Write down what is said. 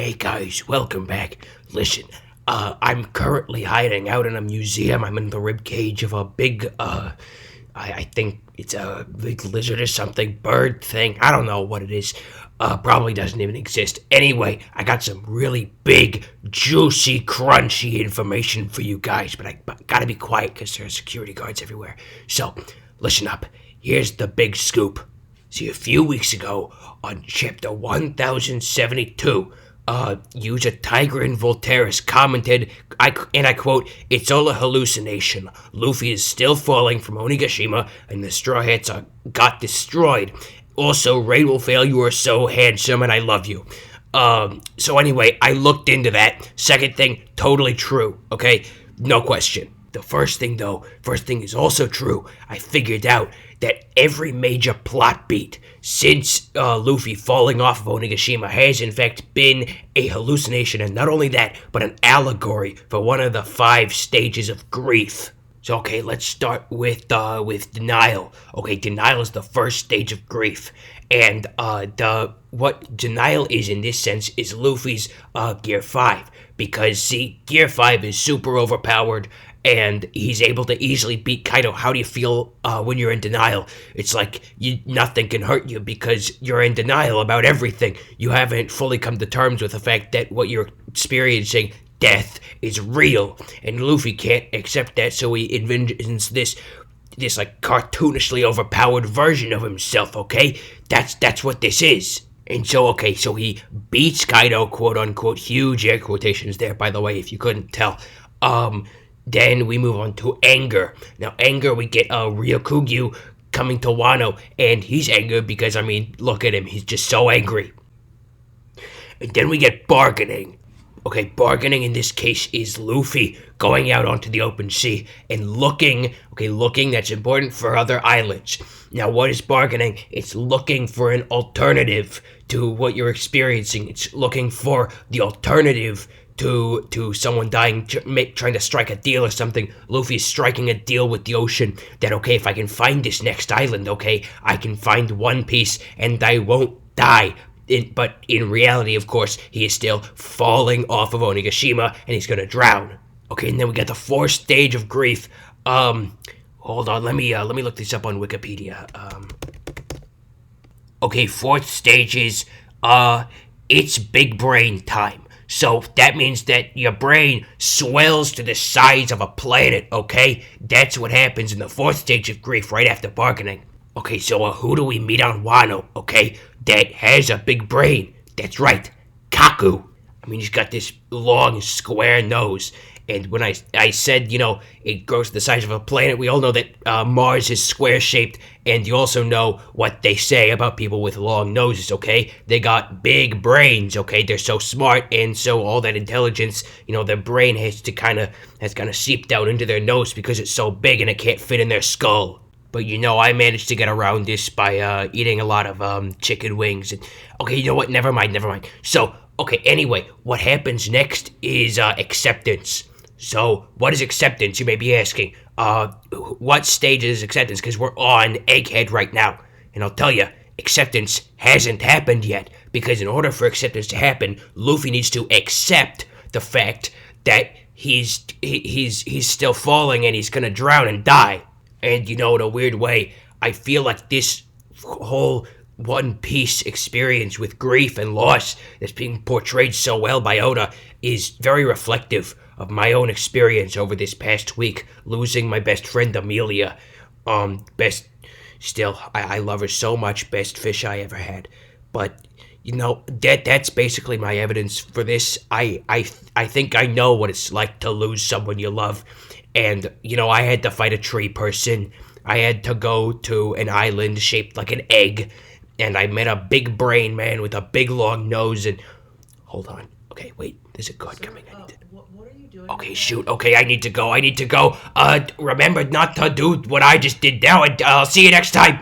Hey guys, welcome back. Listen, I'm currently hiding out in a museum. I'm in the rib cage of a big, I think it's a big lizard or something, bird thing. I don't know what it is. Probably doesn't even exist. Anyway, I got some really big, juicy, crunchy information for you guys, but I gotta be quiet because there are security guards everywhere. So, listen up. Here's the big scoop. See, a few weeks ago, on chapter 1072, user Tiger and Voltairus commented, and I quote, "It's all a hallucination. Luffy is still falling from Onigashima, and the Straw Hats got destroyed. Also, Rain will fail. You are so handsome, and I love you." So anyway, I looked into that. Second thing, totally true, okay? No question. The first thing is also true. I figured out that every major plot beat since Luffy falling off of Onigashima has in fact been a hallucination, and not only that, but an allegory for one of the 5 stages of grief. So okay, let's start with denial. Okay, denial is the first stage of grief, and what denial is in this sense is Luffy's Gear 5, because see, Gear 5 is super overpowered, and he's able to easily beat Kaido. How do you feel when you're in denial? It's like nothing can hurt you because you're in denial about everything. You haven't fully come to terms with the fact that what you're experiencing, death, is real, and Luffy can't accept that, so he envisions this like cartoonishly overpowered version of himself. Okay, that's what this is. And so he beats Kaido, quote unquote, huge air quotations there, by the way, if you couldn't tell. Then we move on to anger. Now, anger, we get Ryokugyu coming to Wano, and he's angry because, I mean, look at him. He's just so angry. And then we get bargaining. Okay, bargaining in this case is Luffy going out onto the open sea and looking, that's important for other islands. Now, what is bargaining? It's looking for an alternative to what you're experiencing. It's looking for the alternative to someone dying, trying to strike a deal or something. Luffy's striking a deal with the ocean that, okay, if I can find this next island, okay, I can find One Piece and I won't die. But in reality, of course, he is still falling off of Onigashima and he's gonna drown. Okay, and then we got the 4th stage of grief. Hold on, let me look this up on Wikipedia. Okay, 4th stage is, it's big brain time. So that means that your brain swells to the size of a planet, okay? That's what happens in the 4th stage of grief right after bargaining. Okay, so who do we meet on Wano, okay, that has a big brain? That's right, Kaku. I mean, he's got this long, square nose. And when I said, it grows to the size of a planet, we all know that Mars is square-shaped, and you also know what they say about people with long noses, okay? They got big brains, okay? They're so smart, and so all that intelligence, their brain has kind of seeped out into their nose because it's so big and it can't fit in their skull. But I managed to get around this by eating a lot of chicken wings. And okay, you know what? Never mind. So, okay, anyway, what happens next is acceptance. So, what is acceptance, you may be asking? What stage is acceptance? Because we're on Egghead right now. And I'll tell you, acceptance hasn't happened yet. Because in order for acceptance to happen, Luffy needs to accept the fact that he's still falling and he's gonna drown and die. And in a weird way, I feel like this whole One Piece experience with grief and loss that's being portrayed so well by Oda is very reflective of my own experience over this past week, losing my best friend Amelia. I love her so much, best fish I ever had. But that's basically my evidence for this. I think I know what it's like to lose someone you love. And, I had to fight a tree person. I had to go to an island shaped like an egg. And I met a big brain man with a big long nose and... Hold on. Okay, wait. There's a guard coming. I need to... What are you doing? Okay, shoot. Okay, I need to go. Remember not to do what I just did now. I'll see you next time.